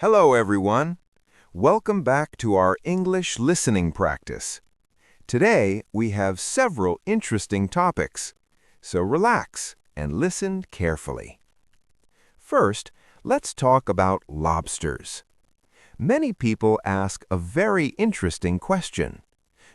Hello, everyone. Welcome back to our English listening practice. Today, we have several interesting topics, so relax and listen carefully. First, let's talk about lobsters. Many people ask a very interesting question.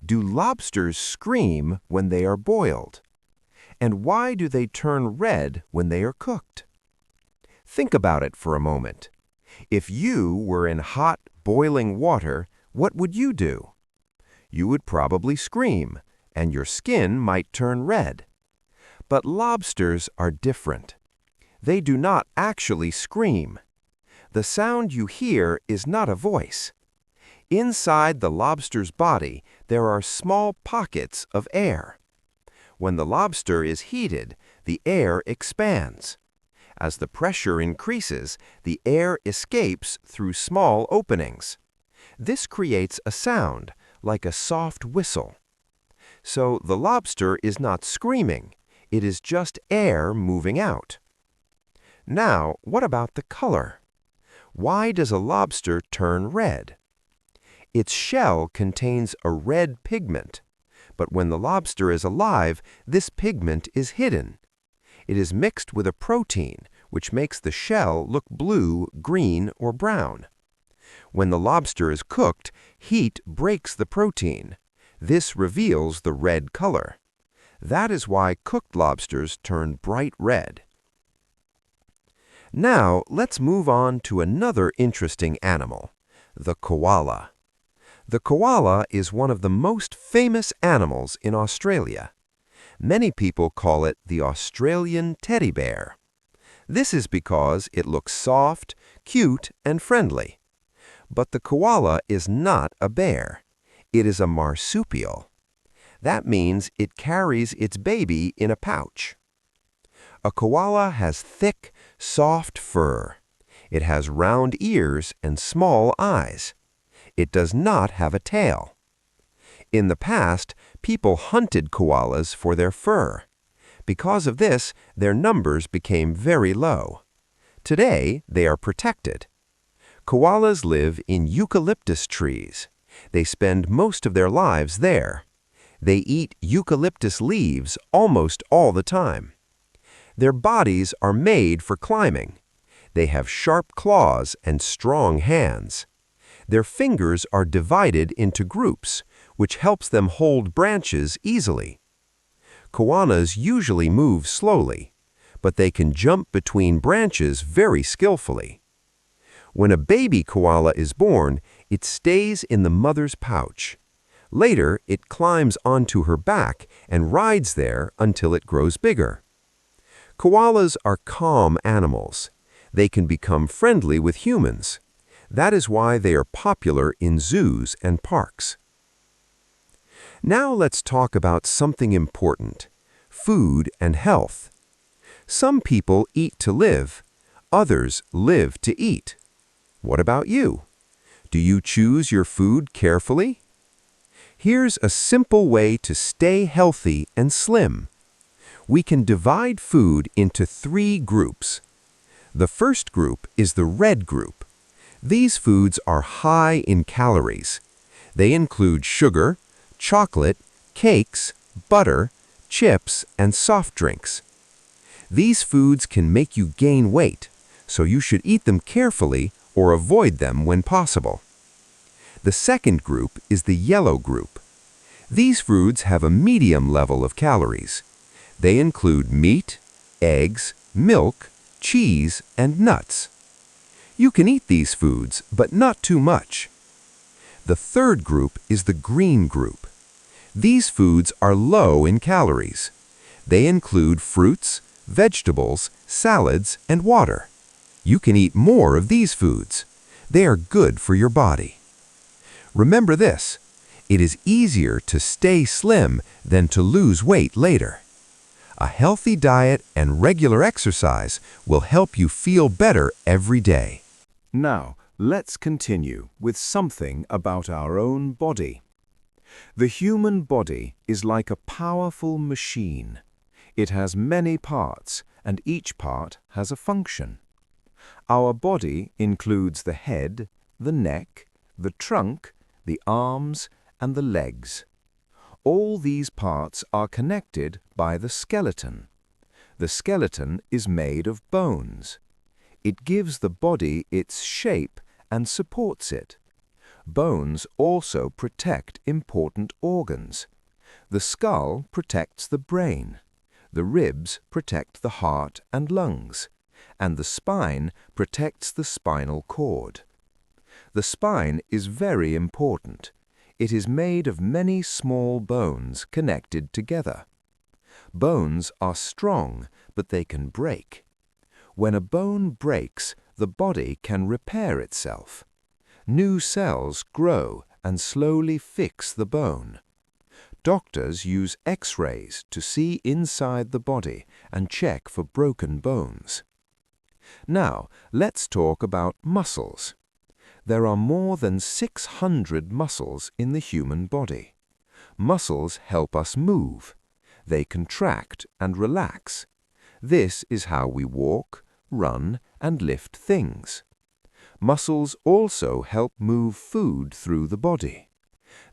Do lobsters scream when they are boiled? And why do they turn red when they are cooked? Think about it for a moment. If you were in hot, boiling water, what would you do? You would probably scream, and your skin might turn red. But lobsters are different. They do not actually scream. The sound you hear is not a voice. Inside the lobster's body, there are small pockets of air. When the lobster is heated, the air expands. As the pressure increases, the air escapes through small openings. This creates a sound, like a soft whistle. So the lobster is not screaming, it is just air moving out. Now, what about the color? Why does a lobster turn red? Its shell contains a red pigment, but when the lobster is alive, this pigment is hidden. It is mixed with a protein, which makes the shell look blue, green, or brown. When the lobster is cooked, heat breaks the protein. This reveals the red color. That is why cooked lobsters turn bright red. Now, let's move on to another interesting animal, the koala. The koala is one of the most famous animals in Australia. Many people call it the Australian teddy bear. This is because it looks soft, cute, and friendly. But the koala is not a bear. It is a marsupial. That means it carries its baby in a pouch. A koala has thick, soft fur. It has round ears and small eyes. It does not have a tail. In the past, people hunted koalas for their fur. Because of this, their numbers became very low. Today, they are protected. Koalas live in eucalyptus trees. They spend most of their lives there. They eat eucalyptus leaves almost all the time. Their bodies are made for climbing. They have sharp claws and strong hands. Their fingers are divided into groups, which helps them hold branches easily. Koalas usually move slowly, but they can jump between branches very skillfully. When a baby koala is born, it stays in the mother's pouch. Later, it climbs onto her back and rides there until it grows bigger. Koalas are calm animals. They can become friendly with humans. That is why they are popular in zoos and parks. Now let's talk about something important, food and health. Some people eat to live, others live to eat. What about you? Do you choose your food carefully? Here's a simple way to stay healthy and slim. We can divide food into 3 groups. The first group is the red group. These foods are high in calories. They include sugar, chocolate, cakes, butter, chips, and soft drinks. These foods can make you gain weight, so you should eat them carefully or avoid them when possible. The second group is the yellow group. These foods have a medium level of calories. They include meat, eggs, milk, cheese, and nuts. You can eat these foods, but not too much. The third group is the green group. These foods are low in calories. They include fruits, vegetables, salads, and water. You can eat more of these foods. They are good for your body. Remember this, it is easier to stay slim than to lose weight later. A healthy diet and regular exercise will help you feel better every day. Now, let's continue with something about our own body. The human body is like a powerful machine. It has many parts, and each part has a function. Our body includes the head, the neck, the trunk, the arms, and the legs. All these parts are connected by the skeleton. The skeleton is made of bones. It gives the body its shape and supports it. Bones also protect important organs. The skull protects the brain. The ribs protect the heart and lungs, and the spine protects the spinal cord. The spine is very important. It is made of many small bones connected together. Bones are strong, but they can break. When a bone breaks, the body can repair itself. New cells grow and slowly fix the bone. Doctors use X-rays to see inside the body and check for broken bones. Now, let's talk about muscles. There are more than 600 muscles in the human body. Muscles help us move. They contract and relax. This is how we walk, run, and lift things. Muscles also help move food through the body.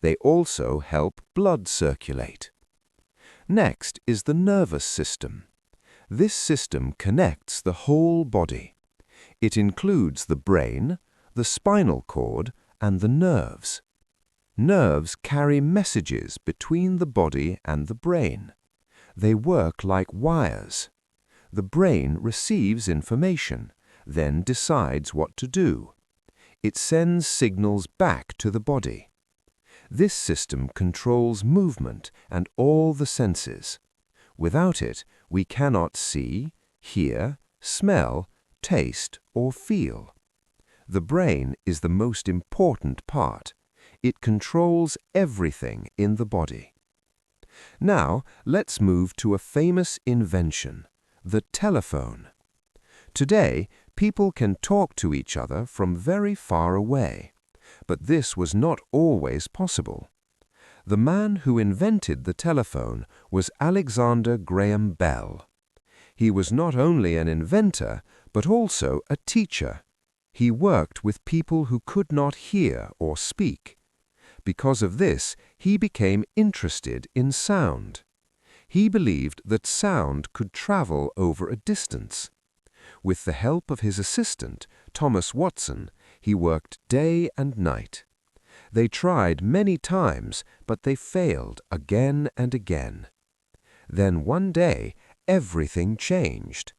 They also help blood circulate. Next is the nervous system. This system connects the whole body. It includes the brain, the spinal cord, and the nerves. Nerves carry messages between the body and the brain. They work like wires. The brain receives information, then decides what to do. It sends signals back to the body. This system controls movement and all the senses. Without it, we cannot see, hear, smell, taste, or feel. The brain is the most important part. It controls everything in the body. Now, let's move to a famous invention, the telephone. Today, people can talk to each other from very far away. But this was not always possible. The man who invented the telephone was Alexander Graham Bell. He was not only an inventor, but also a teacher. He worked with people who could not hear or speak. Because of this, he became interested in sound. He believed that sound could travel over a distance. With the help of his assistant, Thomas Watson, he worked day and night. They tried many times, but they failed again and again. Then one day, everything changed.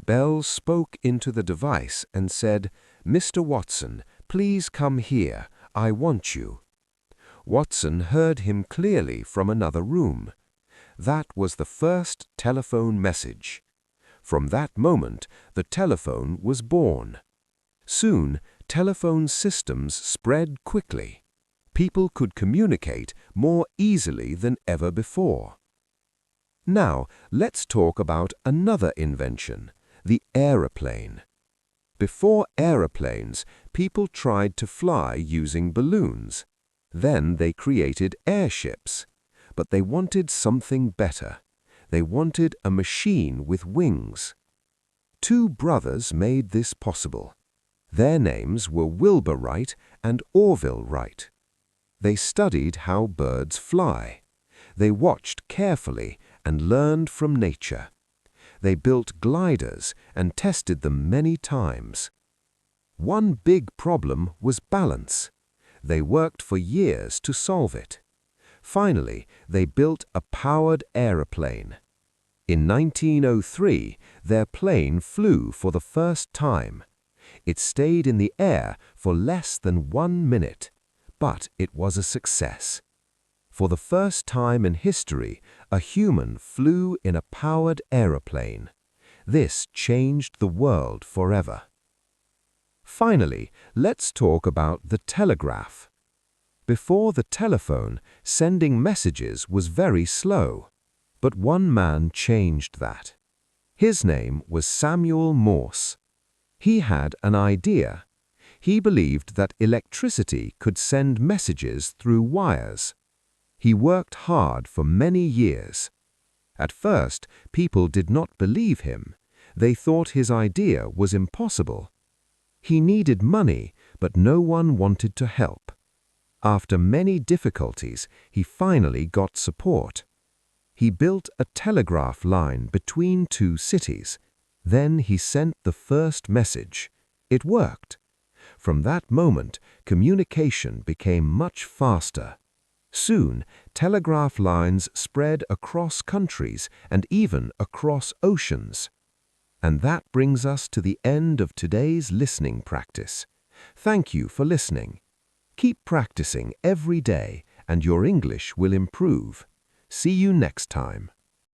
Bell spoke into the device and said, "Mr. Watson, please come here. I want you." Watson heard him clearly from another room. That was the first telephone message. From that moment, the telephone was born. Soon, telephone systems spread quickly. People could communicate more easily than ever before. Now, let's talk about another invention, the aeroplane. Before aeroplanes, people tried to fly using balloons. Then they created airships. But they wanted something better. They wanted a machine with wings. Two brothers made this possible. Their names were Wilbur Wright and Orville Wright. They studied how birds fly. They watched carefully and learned from nature. They built gliders and tested them many times. One big problem was balance. They worked for years to solve it. Finally, they built a powered aeroplane. In 1903, their plane flew for the first time. It stayed in the air for less than 1 minute, but it was a success. For the first time in history, a human flew in a powered aeroplane. This changed the world forever. Finally, let's talk about the telegraph. Before the telephone, sending messages was very slow. But one man changed that. His name was Samuel Morse. He had an idea. He believed that electricity could send messages through wires. He worked hard for many years. At first, people did not believe him. They thought his idea was impossible. He needed money, but no one wanted to help. After many difficulties, he finally got support. He built a telegraph line between two cities. Then he sent the first message. It worked. From that moment, communication became much faster. Soon, telegraph lines spread across countries and even across oceans. And that brings us to the end of today's listening practice. Thank you for listening. Keep practicing every day, and your English will improve. See you next time.